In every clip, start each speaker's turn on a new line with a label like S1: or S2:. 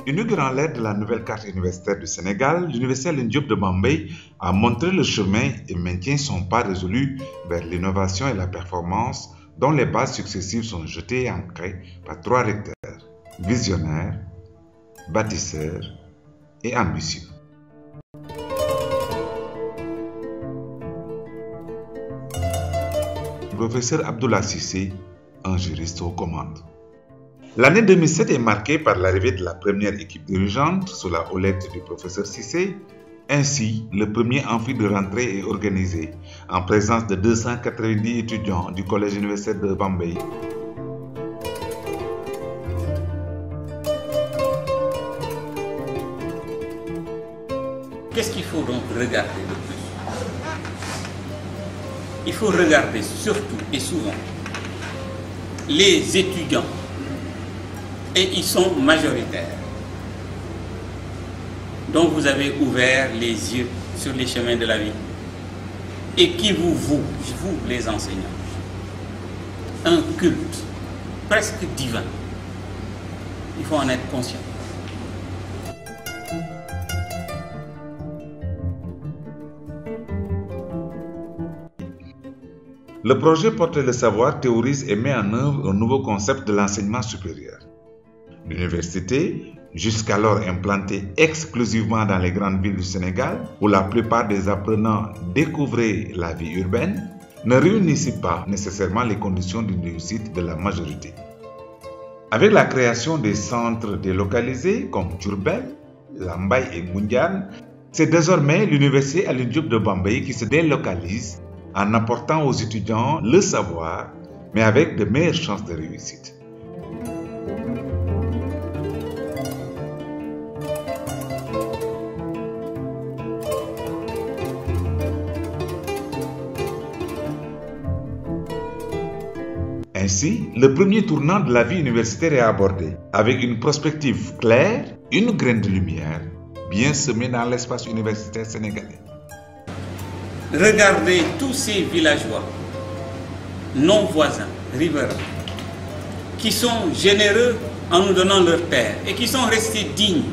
S1: Inaugurant l'ère de la nouvelle carte universitaire du Sénégal, l'Université Alioune Diop de Bambey a montré le chemin et maintient son pas résolu vers l'innovation et la performance dont les bases successives sont jetées et ancrées par 3 recteurs, visionnaires, bâtisseurs et ambitieux. Professeur Abdoulaye Cissé, un juriste aux commandes. L'année 2007 est marquée par l'arrivée de la première équipe dirigeante sous la houlette du professeur Cissé. Ainsi, le premier amphi de rentrée est organisé en présence de 290 étudiants du collège universitaire de Bambey.
S2: Qu'est-ce qu'il faut donc regarder de plus? Il faut regarder surtout et souvent les étudiants, et ils sont majoritaires. Donc vous avez ouvert les yeux sur les chemins de la vie et qui vous les enseignants, un culte presque divin. Il faut en être conscient.
S1: Le projet Porter le savoir théorise et met en œuvre un nouveau concept de l'enseignement supérieur. L'université, jusqu'alors implantée exclusivement dans les grandes villes du Sénégal, où la plupart des apprenants découvraient la vie urbaine, ne réunissait pas nécessairement les conditions d'une réussite de la majorité. Avec la création des centres délocalisés comme Diourbel, Lambaye et Ngoundiane, c'est désormais l'Université Alioune Diop de Bambey qui se délocalise en apportant aux étudiants le savoir, mais avec de meilleures chances de réussite. Ainsi, le premier tournant de la vie universitaire est abordé, avec une perspective claire, une graine de lumière, bien semée dans l'espace universitaire sénégalais.
S2: Regardez tous ces villageois, non voisins, riverains, qui sont généreux en nous donnant leur terre et qui sont restés dignes,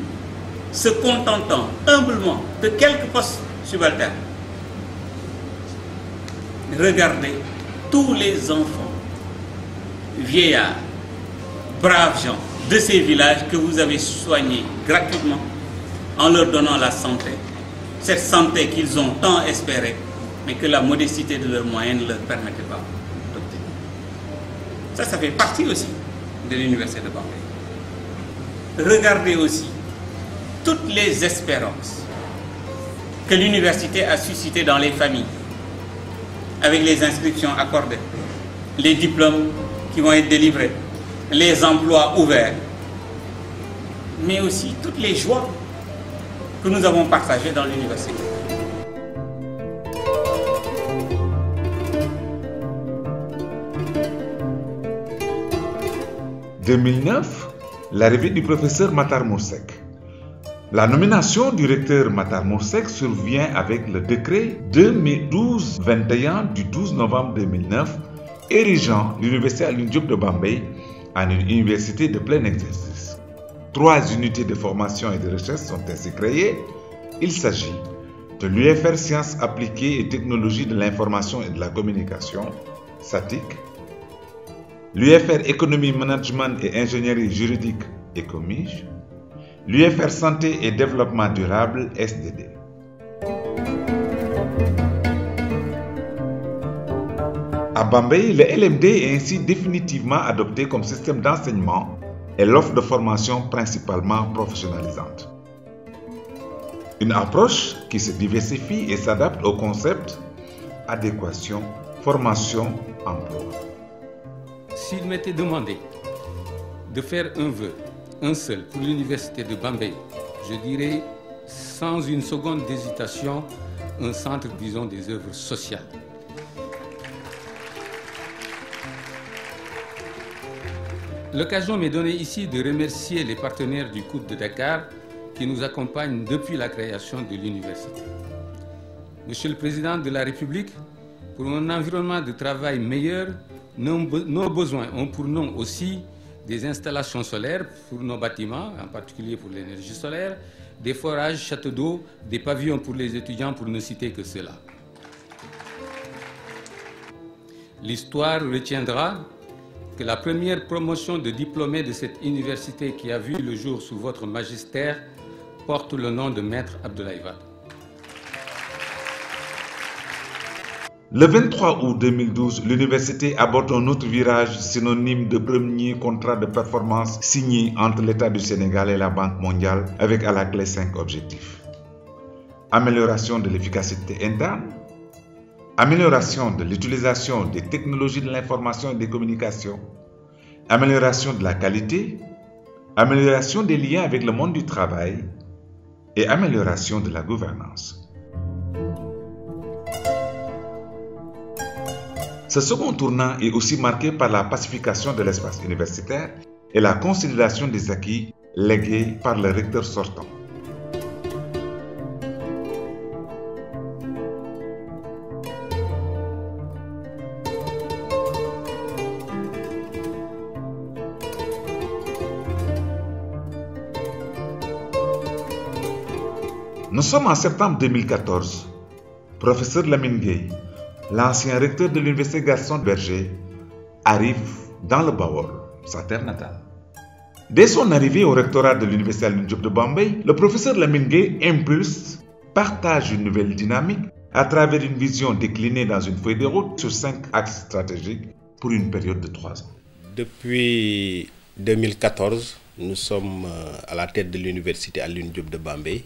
S2: se contentant humblement de quelques postes subalternes. Regardez tous les enfants, vieillards, braves gens de ces villages que vous avez soignés gratuitement en leur donnant la santé. Cette santé qu'ils ont tant espérée, mais que la modestie de leurs moyens ne leur permettait pas d'obtenir. Ça fait partie aussi de l'Université de Bambey. Regardez aussi toutes les espérances que l'université a suscitées dans les familles, avec les inscriptions accordées, les diplômes qui vont être délivrés, les emplois ouverts, mais aussi toutes les joies que nous avons partagées dans l'université.
S1: En 2009, l'arrivée du professeur Matar Moursek. La nomination du recteur Matar Moursek survient avec le décret 2012-21 du 12 novembre 2009 érigeant l'Université Alioune Diop de Bambey en une université de plein exercice. 3 unités de formation et de recherche sont ainsi créées. Il s'agit de l'UFR Sciences appliquées et technologies de l'information et de la communication, SATIC, l'UFR Économie, Management et Ingénierie juridique, ECOMIG, l'UFR Santé et Développement durable, SDD. À Bambey, le LMD est ainsi définitivement adopté comme système d'enseignement et l'offre de formation principalement professionnalisante. Une approche qui se diversifie et s'adapte au concept adéquation, formation, emploi.
S3: S'il m'était demandé de faire un vœu, un seul, pour l'université de Bambey, je dirais sans une seconde d'hésitation, un centre, disons, des œuvres sociales. L'occasion m'est donnée ici de remercier les partenaires du COUD de Dakar qui nous accompagnent depuis la création de l'université. Monsieur le Président de la République, pour un environnement de travail meilleur, nos besoins ont pour nom aussi des installations solaires pour nos bâtiments, en particulier pour l'énergie solaire, des forages, châteaux d'eau, des pavillons pour les étudiants, pour ne citer que cela. L'histoire retiendra que la première promotion de diplômés de cette université qui a vu le jour sous votre magistère porte le nom de Maître Abdoulaye Wade.
S1: Le 23 août 2012, l'université aborde un autre virage synonyme de premier contrat de performance signé entre l'État du Sénégal et la Banque mondiale avec à la clé 5 objectifs. Amélioration de l'efficacité interne, amélioration de l'utilisation des technologies de l'information et des communications, amélioration de la qualité, amélioration des liens avec le monde du travail et amélioration de la gouvernance. Ce second tournant est aussi marqué par la pacification de l'espace universitaire et la consolidation des acquis légués par le recteur sortant. Nous sommes en septembre 2014. Professeur Lamine Gueye, l'ancien recteur de l'université Gaston Berger, arrive dans le Bawol, sa terre natale. Dès son arrivée au rectorat de l'université Alioune Diop de Bambey, le professeur Lamine Gueye impulse, partage une nouvelle dynamique à travers une vision déclinée dans une feuille de route sur 5 axes stratégiques pour une période de 3 ans.
S4: Depuis 2014, nous sommes à la tête de l'université Alioune Diop de Bambey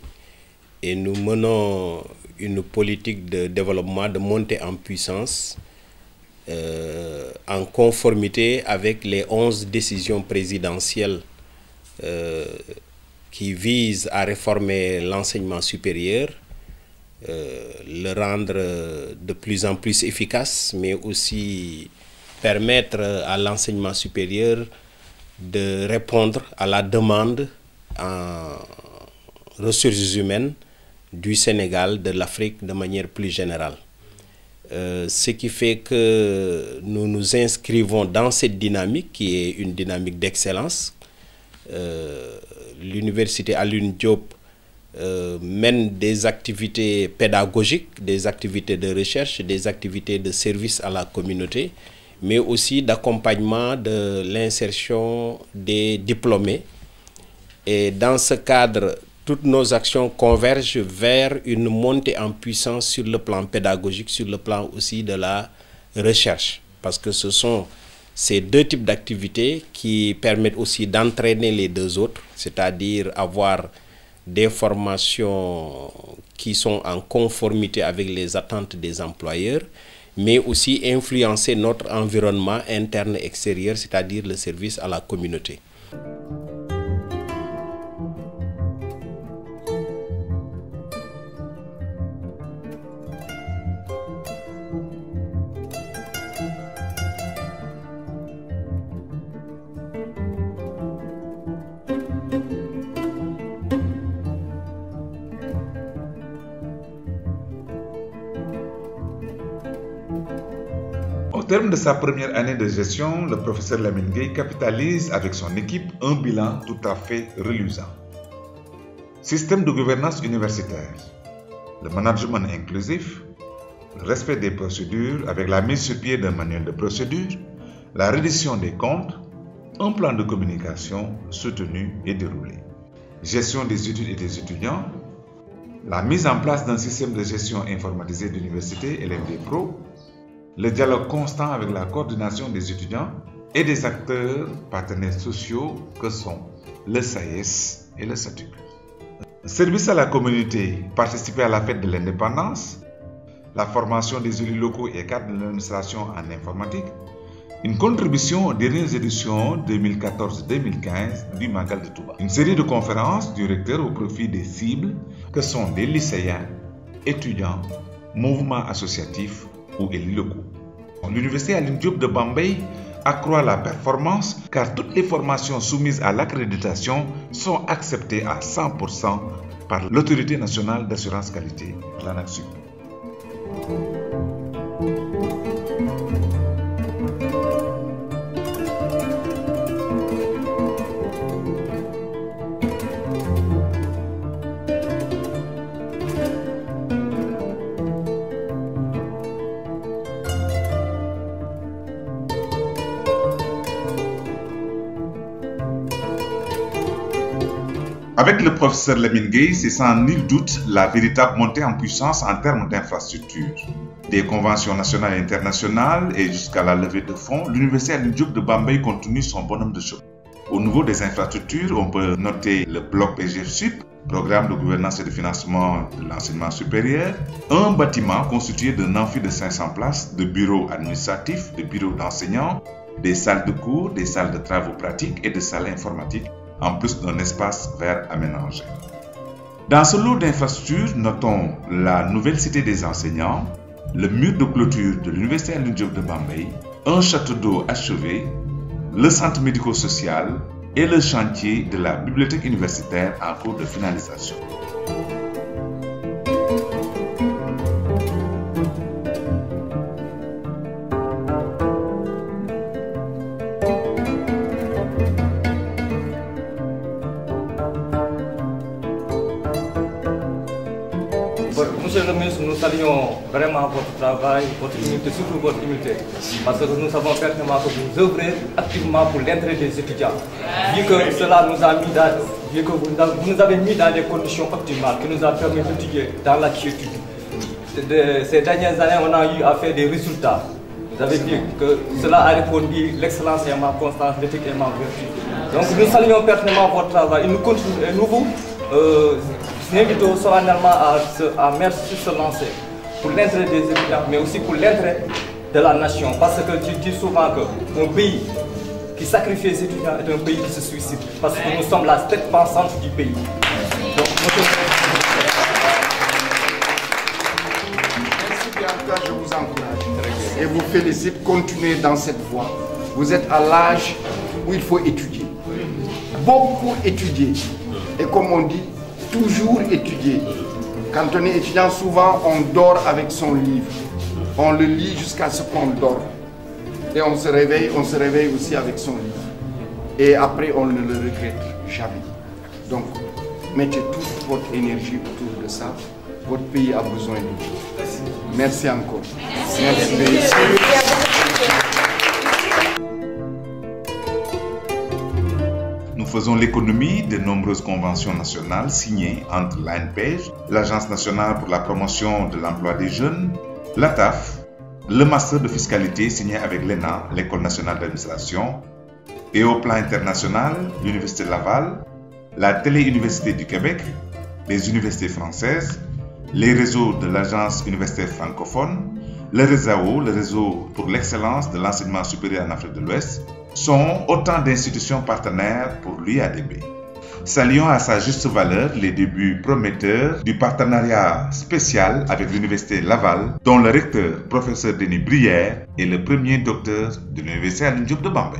S4: et nous menons une politique de développement, de montée en puissance en conformité avec les 11 décisions présidentielles qui visent à réformer l'enseignement supérieur, le rendre de plus en plus efficace, mais aussi permettre à l'enseignement supérieur de répondre à la demande en ressources humaines du Sénégal, de l'Afrique de manière plus générale. Ce qui fait que nous nous inscrivons dans cette dynamique qui est une dynamique d'excellence. L'université Alioune Diop mène des activités pédagogiques, des activités de recherche, des activités de service à la communauté, mais aussi d'accompagnement de l'insertion des diplômés. Et dans ce cadre, toutes nos actions convergent vers une montée en puissance sur le plan pédagogique, sur le plan aussi de la recherche. Parce que ce sont ces deux types d'activités qui permettent aussi d'entraîner les deux autres, c'est-à-dire avoir des formations qui sont en conformité avec les attentes des employeurs, mais aussi influencer notre environnement interne et extérieur, c'est-à-dire le service à la communauté.
S1: Au terme de sa première année de gestion, le professeur Lamine Gueye capitalise avec son équipe un bilan tout à fait reluisant. Système de gouvernance universitaire, le management inclusif, le respect des procédures avec la mise sur pied d'un manuel de procédure, la reddition des comptes, un plan de communication soutenu et déroulé, gestion des études et des étudiants, la mise en place d'un système de gestion informatisé d'université LMD Pro, le dialogue constant avec la coordination des étudiants et des acteurs partenaires sociaux que sont le SAES et le SATUC. Service à la communauté, participer à la fête de l'indépendance, la formation des élus locaux et cadres de l'administration en informatique, une contribution aux dernières éditions 2014-2015 du Magal de Touba. Une série de conférences du recteur au profit des cibles que sont des lycéens, étudiants, mouvements associatifs ou élus locaux. L'université Alioune Diop de Bambey accroît la performance car toutes les formations soumises à l'accréditation sont acceptées à 100% par l'Autorité nationale d'assurance qualité, l'ANAQ. Avec le professeur Lamine Gueye, c'est sans nul doute la véritable montée en puissance en termes d'infrastructures. Des conventions nationales et internationales et jusqu'à la levée de fonds, l'Université Alioune Diop de Bambey continue son bonhomme de chemin. Au niveau des infrastructures, on peut noter le bloc PGF-SUP, Programme de gouvernance et de financement de l'enseignement supérieur, un bâtiment constitué d'un amphi de 500 places, de bureaux administratifs, de bureaux d'enseignants, des salles de cours, des salles de travaux pratiques et de salles informatiques, en plus d'un espace vert aménagé. Dans ce lot d'infrastructures, notons la nouvelle cité des enseignants, le mur de clôture de l'Université Alioune Diop de Bambey, un château d'eau achevé, le centre médico-social et le chantier de la bibliothèque universitaire en cours de finalisation.
S5: Monsieur le ministre, nous saluons vraiment votre travail, votre humilité, surtout votre humilité, parce que nous savons pertinemment que vous œuvrez activement pour l'intérêt des étudiants. Vu que cela nous a mis vu que vous nous avez mis dans des conditions optimales qui nous a permis d'étudier dans la quiétude. Ces dernières années, on a eu à faire des résultats. Vous avez dit que cela a répondu l'excellence et ma constance, l'éthique et ma vertu. Donc nous saluons pertinemment votre travail et nous vous invitons solennellement à mettre sur ce lancer pour l'intérêt des étudiants, mais aussi pour l'intérêt de la nation. Parce que tu dis souvent qu'un pays qui sacrifie les étudiants est un pays qui se suicide. Parce que nous sommes la tête pensante du pays. Donc,
S6: merci bien, en tout cas, je vous encourage et vous félicite. Continuez dans cette voie. Vous êtes à l'âge où il faut étudier. Beaucoup étudier. Et comme on dit, toujours étudier. Quand on est étudiant, souvent on dort avec son livre. On le lit jusqu'à ce qu'on dort. Et on se réveille aussi avec son livre. Et après, on ne le regrette jamais. Donc, mettez toute votre énergie autour de ça. Votre pays a besoin de vous. Merci encore. Merci.
S1: Nous faisons l'économie de nombreuses conventions nationales signées entre l'ANPEJ, l'Agence nationale pour la promotion de l'emploi des jeunes, l'ATAF, le master de fiscalité signé avec l'ENA, l'École nationale d'administration, et au plan international, l'Université Laval, la Télé-Université du Québec, les universités françaises, les réseaux de l'Agence universitaire francophone, le RESAO, le réseau pour l'excellence de l'enseignement supérieur en Afrique de l'Ouest, sont autant d'institutions partenaires pour l'UADB. Saluons à sa juste valeur les débuts prometteurs du partenariat spécial avec l'Université Laval, dont le recteur, professeur Denis Brière, est le premier docteur de l'Université Alioune Diop de Bambey.